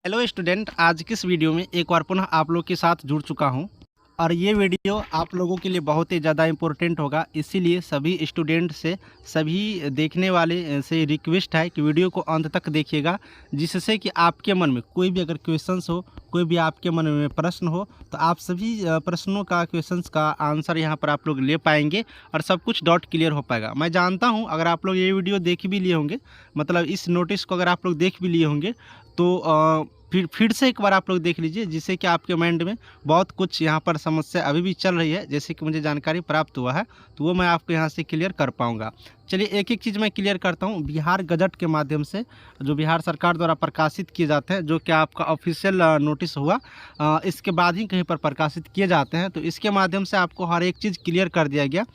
Hello student, आज की इस वीडियो में एक बार पुनः आप लोग के साथ जुड़ चुका हूं और ये वीडियो आप लोगों के लिए बहुत ही ज़्यादा इम्पोर्टेंट होगा। इसीलिए सभी स्टूडेंट से, सभी देखने वाले से रिक्वेस्ट है कि वीडियो को अंत तक देखिएगा, जिससे कि आपके मन में कोई भी अगर क्वेश्चंस हो, कोई भी आपके मन में प्रश्न हो, तो आप सभी प्रश्नों का, क्वेश्चंस का आंसर यहाँ पर आप लोग ले पाएंगे और सब कुछ डाउट क्लियर हो पाएगा। मैं जानता हूँ अगर आप लोग ये वीडियो देख भी लिए होंगे, मतलब इस नोटिस को अगर आप लोग देख भी लिए होंगे, तो फिर से एक बार आप लोग देख लीजिए, जिससे कि आपके माइंड में बहुत कुछ यहाँ पर समस्या अभी भी चल रही है, जैसे कि मुझे जानकारी प्राप्त हुआ है, तो वो मैं आपको यहाँ से क्लियर कर पाऊँगा। चलिए एक एक चीज़ मैं क्लियर करता हूँ। बिहार गजट के माध्यम से जो बिहार सरकार द्वारा प्रकाशित किए जाते हैं, जो कि आपका ऑफिशियल नोटिस हुआ, इसके बाद ही कहीं पर प्रकाशित किए जाते हैं, तो इसके माध्यम से आपको हर एक चीज़ क्लियर कर दिया गया।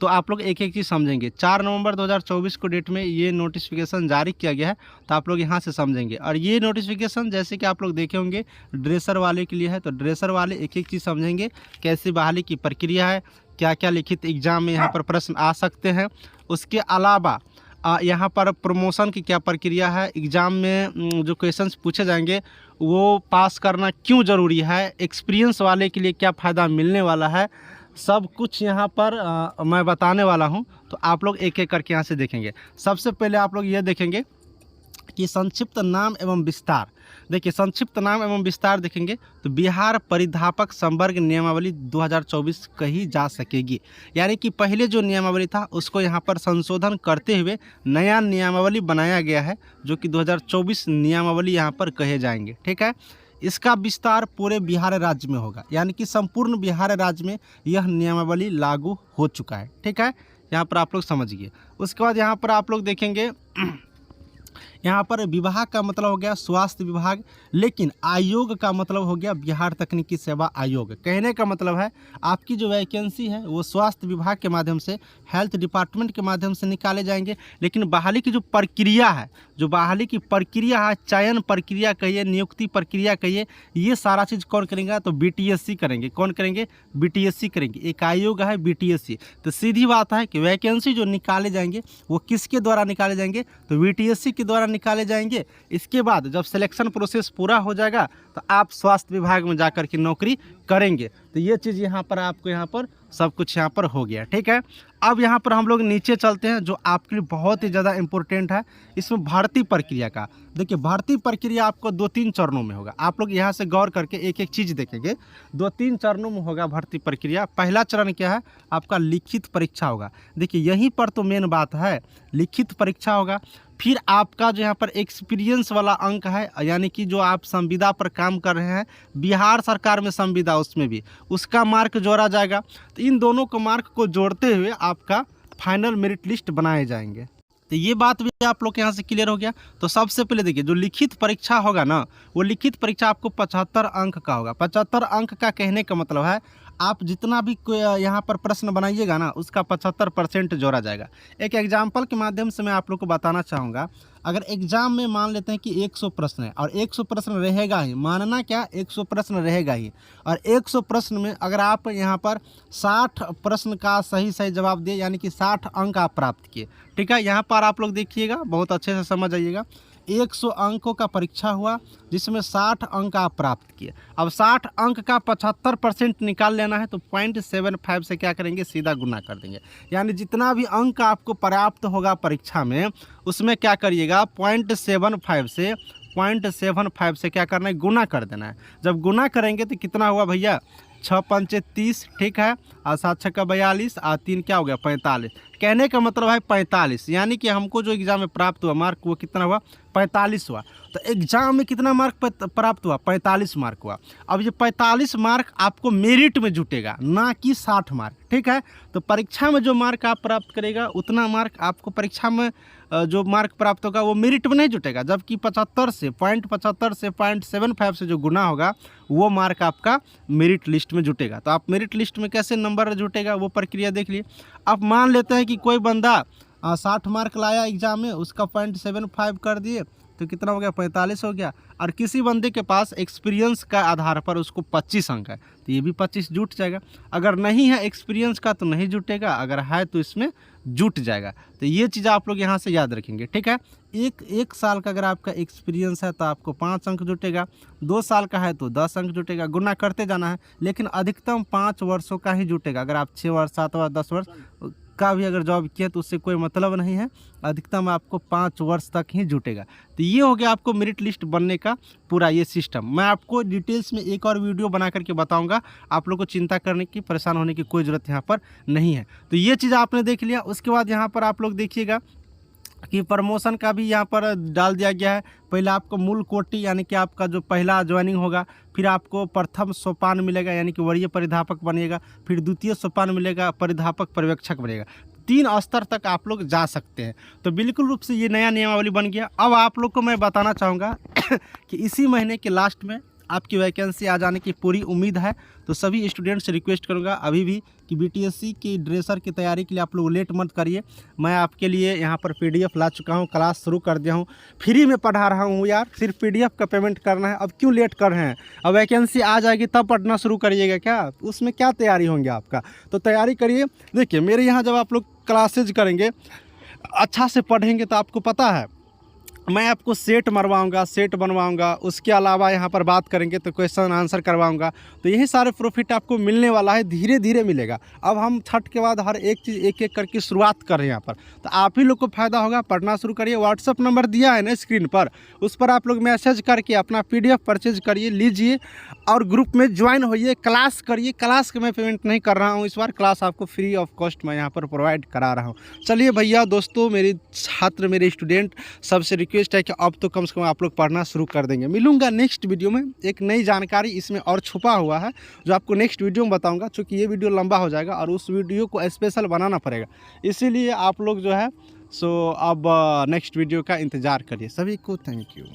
तो आप लोग एक एक चीज़ समझेंगे। 4 नवंबर 2024 को डेट में ये नोटिफिकेशन जारी किया गया है, तो आप लोग यहाँ से समझेंगे। और ये नोटिफिकेशन जैसे कि आप लोग देखे होंगे ड्रेसर वाले के लिए है, तो ड्रेसर वाले एक एक चीज़ समझेंगे, कैसे बहाली की प्रक्रिया है, क्या क्या लिखित एग्जाम में यहाँ पर प्रश्न आ सकते हैं। उसके अलावा यहाँ पर प्रमोशन की क्या प्रक्रिया है, एग्ज़ाम में जो क्वेश्चंस पूछे जाएंगे वो पास करना क्यों ज़रूरी है, एक्सपीरियंस वाले के लिए क्या फ़ायदा मिलने वाला है, सब कुछ यहाँ पर मैं बताने वाला हूँ। तो आप लोग एक एक करके यहाँ से देखेंगे। सबसे पहले आप लोग ये देखेंगे कि संक्षिप्त नाम एवं विस्तार। देखिए, संक्षिप्त नाम एवं विस्तार देखेंगे तो बिहार परिधापक संवर्ग नियमावली 2024 कही जा सकेगी। यानी कि पहले जो नियमावली था उसको यहाँ पर संशोधन करते हुए नया नियमावली बनाया गया है, जो कि 2024 नियमावली यहाँ पर कहे जाएंगे। ठीक है, इसका विस्तार पूरे बिहार राज्य में होगा, यानी कि संपूर्ण बिहार राज्य में यह नियमावली लागू हो चुका है। ठीक है, यहाँ पर आप लोग समझिए। उसके बाद यहाँ पर आप लोग देखेंगे यहाँ पर विभाग का मतलब हो गया स्वास्थ्य विभाग, लेकिन आयोग का मतलब हो गया बिहार तकनीकी सेवा आयोग। कहने का मतलब है आपकी जो वैकेंसी है वो स्वास्थ्य विभाग के माध्यम से, हेल्थ डिपार्टमेंट के माध्यम से निकाले जाएंगे, लेकिन बहाली की जो प्रक्रिया है, जो बहाली की प्रक्रिया है, चयन प्रक्रिया कहिए, नियुक्ति प्रक्रिया कहिए, ये सारा चीज़ कौन करेंगे? तो बीटीएससी करेंगे। कौन करेंगे? बीटीएससी करेंगे। एक आयोग है बीटीएससी। तो सीधी बात है कि वैकेंसी जो निकाले जाएंगे वो किसके द्वारा निकाले जाएंगे? तो बीटीएससी के द्वारा निकाले जाएंगे। इसके बाद जब सिलेक्शन प्रोसेस पूरा हो जाएगा तो आप स्वास्थ्य विभाग में जाकर के नौकरी करेंगे। तो ये चीज़ यहाँ पर आपको यहाँ पर सब कुछ यहाँ पर हो गया। ठीक है, अब यहाँ पर हम लोग नीचे चलते हैं, जो आपके लिए बहुत ही ज़्यादा इम्पोर्टेंट है, इसमें भर्ती प्रक्रिया का। देखिए, भर्ती प्रक्रिया आपको 2-3 चरणों में होगा। आप लोग यहाँ से गौर करके एक एक चीज़ देखेंगे। 2-3 चरणों में होगा भर्ती प्रक्रिया। पहला चरण क्या है? आपका लिखित परीक्षा होगा। देखिए, यहीं पर तो मेन बात है, लिखित परीक्षा होगा। फिर आपका जो यहाँ पर एक्सपीरियंस वाला अंक है, यानी कि जो आप संविदा पर काम कर रहे हैं, बिहार सरकार में संविदा, उसमें भी उसका मार्क जोड़ा जाएगा। तो इन दोनों को मार्क को जोड़ते हुए आपका फाइनल मेरिट लिस्ट बनाए जाएंगे। तो ये बात भी आप लोग के यहाँ से क्लियर हो गया। तो सबसे पहले देखिए, जो लिखित परीक्षा होगा ना, वो लिखित परीक्षा आपको 75 अंक का होगा। 75 अंक का कहने का मतलब है आप जितना भी यहाँ पर प्रश्न बनाइएगा ना, उसका 75% जोड़ा जाएगा। एक एग्जाम्पल के माध्यम से मैं आप लोग को बताना चाहूँगा। अगर एग्जाम में मान लेते हैं कि 100 प्रश्न है और 100 प्रश्न रहेगा ही, मानना क्या, 100 प्रश्न रहेगा ही, और 100 प्रश्न में अगर आप यहाँ पर 60 प्रश्न का सही जवाब दिए, यानी कि 60 अंक आप प्राप्त किए। ठीक है, यहाँ पर आप लोग देखिएगा, बहुत अच्छे से समझ आइएगा। 100 अंकों का परीक्षा हुआ, जिसमें 60 अंक आप प्राप्त किए। अब 60 अंक का 75% निकाल लेना है, तो 0.75 से क्या करेंगे? सीधा गुना कर देंगे। यानी जितना भी अंक आपको प्राप्त होगा परीक्षा में, उसमें क्या करिएगा? 0.75 से क्या करना है? गुना कर देना है। जब गुना करेंगे तो कितना हुआ भैया? 6×5 = 30। ठीक है, और 7×6 = 42, और 3 क्या हो गया? 45। कहने का मतलब है 45, यानी कि हमको जो एग्जाम में प्राप्त हुआ मार्क, वो कितना हुआ? 45 हुआ। तो एग्जाम में कितना मार्क प्राप्त हुआ? 45 मार्क हुआ। अब ये 45 मार्क आपको मेरिट में जुटेगा, ना कि 60 मार्क। ठीक है, तो परीक्षा में जो मार्क आप प्राप्त करेगा, उतना मार्क आपको परीक्षा में जो मार्क प्राप्त होगा वो मेरिट में नहीं जुटेगा, जबकि 75 से 0.75 से जो गुना होगा, वो मार्क आपका मेरिट लिस्ट में जुटेगा। तो आप मेरिट लिस्ट में कैसे नंबर जुटेगा, वो प्रक्रिया देख लिए। अब मान लेते हैं कि कोई बंदा 60 मार्क लाया एग्जाम में, उसका 0.75 कर दिए, तो कितना हो गया? 45 हो गया। और किसी बंदे के पास एक्सपीरियंस का आधार पर उसको 25 अंक है, तो ये भी 25 जुट जाएगा। अगर नहीं है एक्सपीरियंस का तो नहीं जुटेगा, अगर है तो इसमें जुट जाएगा। तो ये चीज़ आप लोग यहाँ से याद रखेंगे। ठीक है, एक साल का अगर आपका एक्सपीरियंस है तो आपको 5 अंक जुटेगा, 2 साल का है तो 10 अंक जुटेगा, गुना करते जाना है। लेकिन अधिकतम 5 वर्षों का ही जुटेगा। अगर आप 6 वर्ष 7 वर्ष 10 वर्ष का भी अगर जॉब किया तो उससे कोई मतलब नहीं है, अधिकतम आपको 5 वर्ष तक ही जुटेगा। तो ये हो गया आपको मेरिट लिस्ट बनने का पूरा ये सिस्टम। मैं आपको डिटेल्स में एक और वीडियो बना करके बताऊंगा, आप लोग को चिंता करने की, परेशान होने की कोई ज़रूरत यहाँ पर नहीं है। तो ये चीज़ आपने देख लिया। उसके बाद यहाँ पर आप लोग देखिएगा कि प्रमोशन का भी यहाँ पर डाल दिया गया है। पहले आपको मूल कोटि यानी कि आपका जो पहला ज्वाइनिंग होगा, फिर आपको प्रथम सोपान मिलेगा यानी कि वरीय परिधापक बनेगा, फिर द्वितीय सोपान मिलेगा परिधापक पर्यवेक्षक बनेगा। 3 स्तर तक आप लोग जा सकते हैं। तो बिल्कुल रूप से ये नया नियमावली बन गया। अब आप लोग को मैं बताना चाहूँगा कि इसी महीने के लास्ट में आपकी वैकेंसी आ जाने की पूरी उम्मीद है। तो सभी स्टूडेंट्स से रिक्वेस्ट करूंगा अभी भी कि बीटीएससी की ड्रेसर की तैयारी के लिए आप लोग लेट मत करिए। मैं आपके लिए यहाँ पर पीडीएफ ला चुका हूँ, क्लास शुरू कर दिया हूँ, फ्री में पढ़ा रहा हूँ यार। सिर्फ पीडीएफ का पेमेंट करना है। अब क्यों लेट कर रहे हैं? अब वैकेंसी आ जाएगी तब पढ़ना शुरू करिएगा क्या? उसमें क्या तैयारी होंगे आपका? तो तैयारी करिए। देखिए मेरे यहाँ जब आप लोग क्लासेज करेंगे, अच्छा से पढ़ेंगे तो आपको पता है मैं आपको सेट मरवाऊंगा, सेट बनवाऊंगा। उसके अलावा यहाँ पर बात करेंगे तो क्वेश्चन आंसर करवाऊंगा। तो यही सारे प्रॉफिट आपको मिलने वाला है, धीरे धीरे मिलेगा। अब हम छठ के बाद हर एक चीज़ एक एक करके शुरुआत कर रहे हैं यहाँ पर। तो आप ही लोग को फ़ायदा होगा, पढ़ना शुरू करिए। व्हाट्सअप नंबर दिया है ना स्क्रीन पर, उस पर आप लोग मैसेज करके अपना PDF परचेज करिए, लीजिए और ग्रुप में ज्वाइन होइए, क्लास करिए। क्लास का मैं पेमेंट नहीं कर रहा हूँ इस बार, क्लास आपको फ्री ऑफ कॉस्ट मैं यहाँ पर प्रोवाइड करा रहा हूँ। चलिए भैया दोस्तों, मेरे छात्र, मेरे स्टूडेंट, सबसे रिक्वेस्ट है कि अब तो कम से कम आप लोग पढ़ना शुरू कर देंगे। मिलूंगा नेक्स्ट वीडियो में। एक नई जानकारी इसमें और छुपा हुआ है जो आपको नेक्स्ट वीडियो में बताऊंगा, क्योंकि ये वीडियो लंबा हो जाएगा और उस वीडियो को स्पेशल बनाना पड़ेगा। इसीलिए आप लोग जो है सो अब नेक्स्ट वीडियो का इंतज़ार करिए। सभी को थैंक यू।